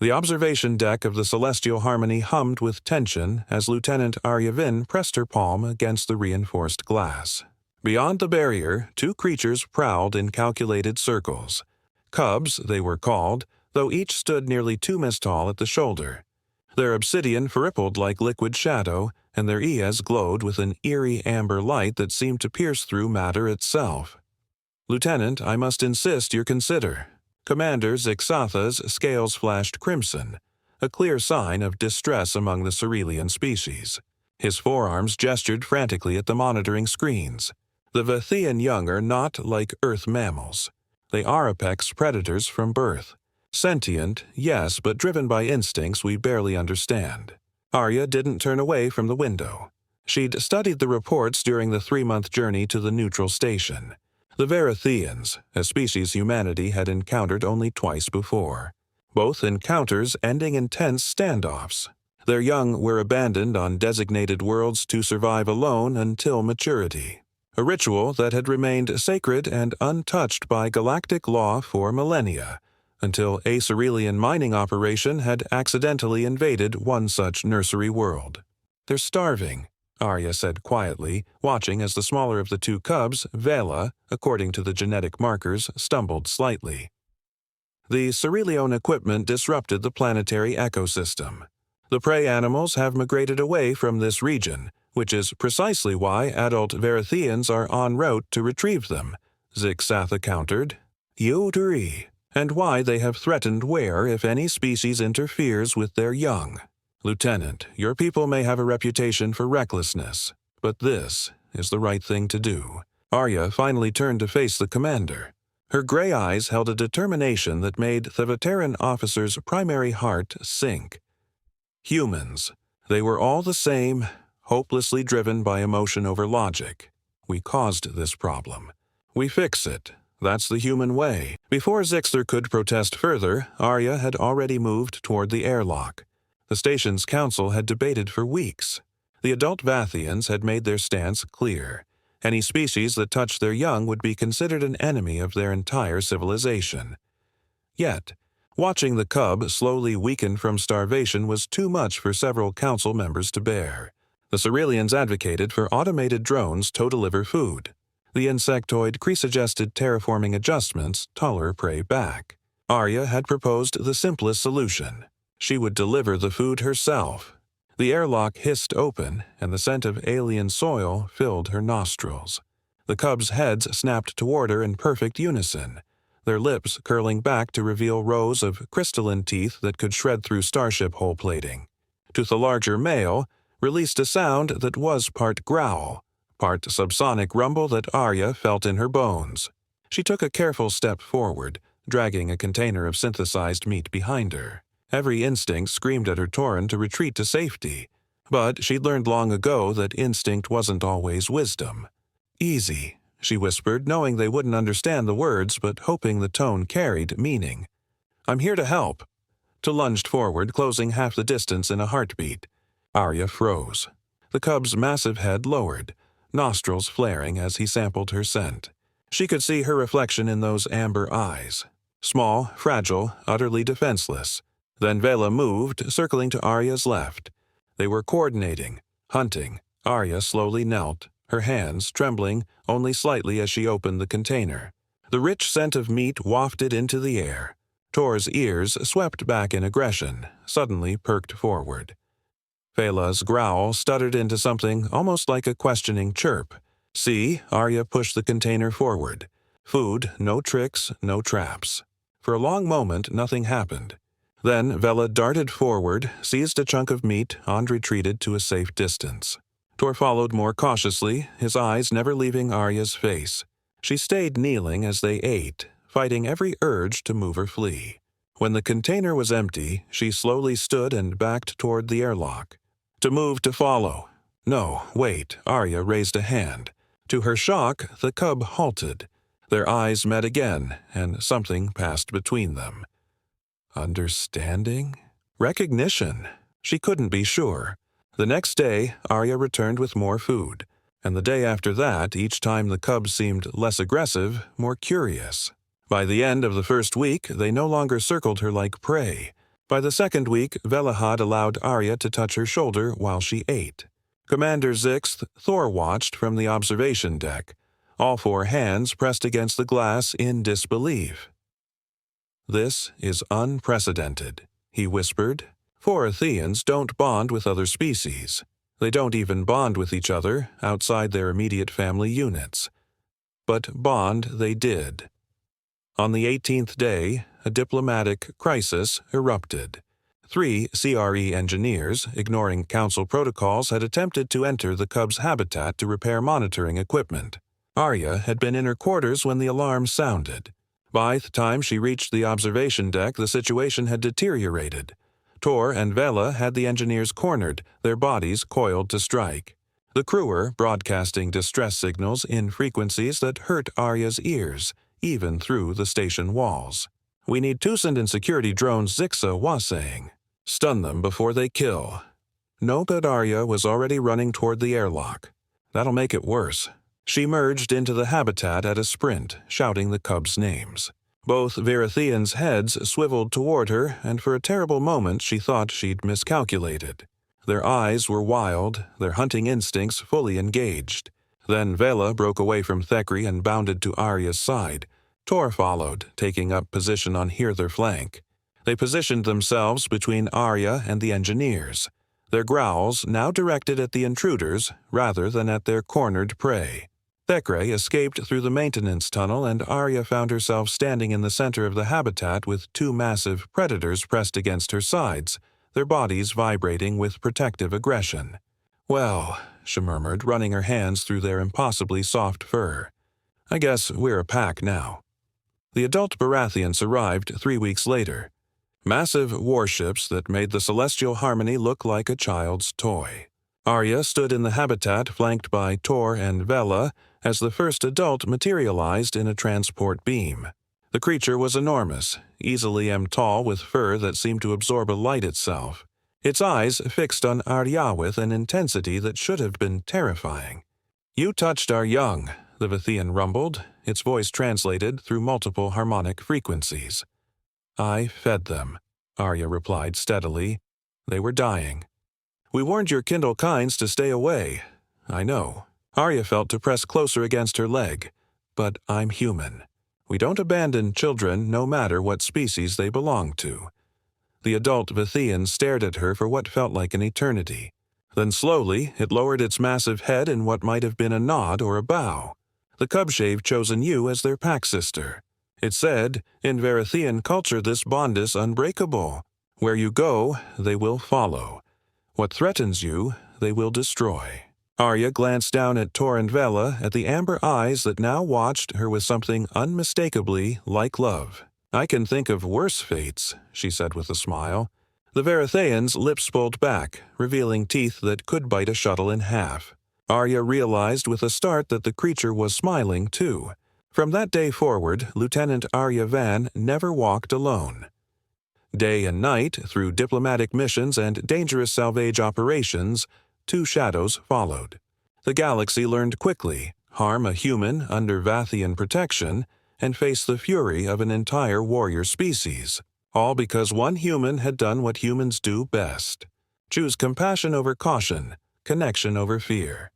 The observation deck of the Celestial Harmony hummed with tension as Lieutenant Aryavin pressed her palm against the reinforced glass. Beyond the barrier, two creatures prowled in calculated circles. Cubs, they were called, though each stood nearly 2 miss tall at the shoulder. Their obsidian rippled like liquid shadow, and their eyes glowed with an eerie amber light that seemed to pierce through matter itself. "Lieutenant, I must insist you consider." Commander Vexathar's scales flashed crimson, a clear sign of distress among the Cerealian species. His forearms gestured frantically at the monitoring screens. The Vathian young are not like Earth mammals. They are apex predators from birth. Sentient, yes, but driven by instincts we barely understand. Arya didn't turn away from the window. She'd studied the reports during the 3-month journey to the neutral station. The Verathians, a species humanity had encountered only twice before. Both encounters ending in tense standoffs. Their young were abandoned on designated worlds to survive alone until maturity. A ritual that had remained sacred and untouched by galactic law for millennia, until a Cerealian mining operation had accidentally invaded one such nursery world. "They're starving," Arya said quietly, watching as the smaller of the two cubs, Vela, according to the genetic markers, stumbled slightly. The Cerealian equipment disrupted the planetary ecosystem. The prey animals have migrated away from this region, which is precisely why adult Verathians are en route to retrieve them, Vexathar countered. "Yodri, and why they have threatened where if any species interferes with their young. Lieutenant, your people may have a reputation for recklessness, but this is the right thing to do." Arya finally turned to face the commander. Her gray eyes held a determination that made the veteran officer's primary heart sink. Humans. They were all the same, hopelessly driven by emotion over logic. We caused this problem. We fix it. That's the human way. Before Zixter could protest further, Arya had already moved toward the airlock. The station's council had debated for weeks. The adult Vathians had made their stance clear. Any species that touched their young would be considered an enemy of their entire civilization. Yet, watching the cub slowly weaken from starvation was too much for several council members to bear. The Cerealians advocated for automated drones to deliver food. The insectoid suggested terraforming adjustments taller prey back. Arya had proposed the simplest solution. She would deliver the food herself. The airlock hissed open, and the scent of alien soil filled her nostrils. The cubs' heads snapped toward her in perfect unison, their lips curling back to reveal rows of crystalline teeth that could shred through starship hull plating. To the larger male, released a sound that was part growl, part subsonic rumble that Arya felt in her bones. She took a careful step forward, dragging a container of synthesized meat behind her. Every instinct screamed at her Tauren to retreat to safety, but she'd learned long ago that instinct wasn't always wisdom. "Easy," she whispered, knowing they wouldn't understand the words but hoping the tone carried meaning. "I'm here to help." To lunged forward, closing half the distance in a heartbeat. Arya froze. The cub's massive head lowered, nostrils flaring as he sampled her scent. She could see her reflection in those amber eyes. Small, fragile, utterly defenseless. Then Vela moved, circling to Arya's left. They were coordinating, hunting. Arya slowly knelt, her hands trembling only slightly as she opened the container. The rich scent of meat wafted into the air. Tor's ears swept back in aggression, suddenly perked forward. Vela's growl stuttered into something almost like a questioning chirp. "See?" Arya pushed the container forward. Food, no tricks, no traps. For a long moment, nothing happened. Then Vela darted forward, seized a chunk of meat, and retreated to a safe distance. Tor followed more cautiously, his eyes never leaving Arya's face. She stayed kneeling as they ate, fighting every urge to move or flee. When the container was empty, she slowly stood and backed toward the airlock. To move to follow. "No, wait," Arya raised a hand. To her shock, the cub halted. Their eyes met again, and something passed between them. Understanding? Recognition? She couldn't be sure. The next day, Arya returned with more food, and the day after that, each time the cub seemed less aggressive, more curious. By the end of the first week, they no longer circled her like prey. By the second week, Vela had allowed Arya to touch her shoulder while she ate. Commander Zixth Thor watched from the observation deck, all four hands pressed against the glass in disbelief. "This is unprecedented," he whispered. "Foratheans don't bond with other species. They don't even bond with each other outside their immediate family units. But bond they did." On the 18th day, a diplomatic crisis erupted. 3 CRE engineers, ignoring Council protocols, had attempted to enter the Cub's habitat to repair monitoring equipment. Arya had been in her quarters when the alarm sounded. By the time she reached the observation deck, the situation had deteriorated. Tor and Vela had the engineers cornered, their bodies coiled to strike. The crew were broadcasting distress signals in frequencies that hurt Arya's ears, even through the station walls. "We need Tusend and security drones," Zixa was saying. "Stun them before they kill." No, but Arya was already running toward the airlock. That'll make it worse. She merged into the habitat at a sprint, shouting the Cubs' names. Both Verathians' heads swiveled toward her, and for a terrible moment she thought she'd miscalculated. Their eyes were wild, their hunting instincts fully engaged. Then Vela broke away from Thekri and bounded to Arya's side. Tor followed, taking up position on hither flank. They positioned themselves between Arya and the engineers, their growls now directed at the intruders rather than at their cornered prey. Thekri escaped through the maintenance tunnel, and Arya found herself standing in the center of the habitat with 2 massive predators pressed against her sides, their bodies vibrating with protective aggression. "Well," she murmured, running her hands through their impossibly soft fur. "I guess we're a pack now." The adult Baratheons arrived 3 weeks later. Massive warships that made the Celestial Harmony look like a child's toy. Arya stood in the habitat flanked by Tor and Vela as the first adult materialized in a transport beam. The creature was enormous, easily tall with fur that seemed to absorb a light itself. Its eyes fixed on Arya with an intensity that should have been terrifying. "You touched our young," the Vathian rumbled, its voice translated through multiple harmonic frequencies. "I fed them," Arya replied steadily. "They were dying." "We warned your Kindle kinds to stay away." "I know." Arya felt to press closer against her leg. "But I'm human. We don't abandon children no matter what species they belong to." The adult Vathian stared at her for what felt like an eternity. Then slowly it lowered its massive head in what might have been a nod or a bow. The Cubshave chosen you as their pack sister. It said, "In Varathian culture this bond is unbreakable. Where you go, they will follow. What threatens you, they will destroy." Arya glanced down at Tor and Vela, at the amber eyes that now watched her with something unmistakably like love. "I can think of worse fates," she said with a smile. The Varathians' lips pulled back, revealing teeth that could bite a shuttle in half. Arya realized with a start that the creature was smiling too. From that day forward, Lieutenant Arya Van never walked alone. Day and night, through diplomatic missions and dangerous salvage operations, 2 shadows followed. The galaxy learned quickly: harm a human under Vathian protection, and face the fury of an entire warrior species, all because one human had done what humans do best: choose compassion over caution, connection over fear.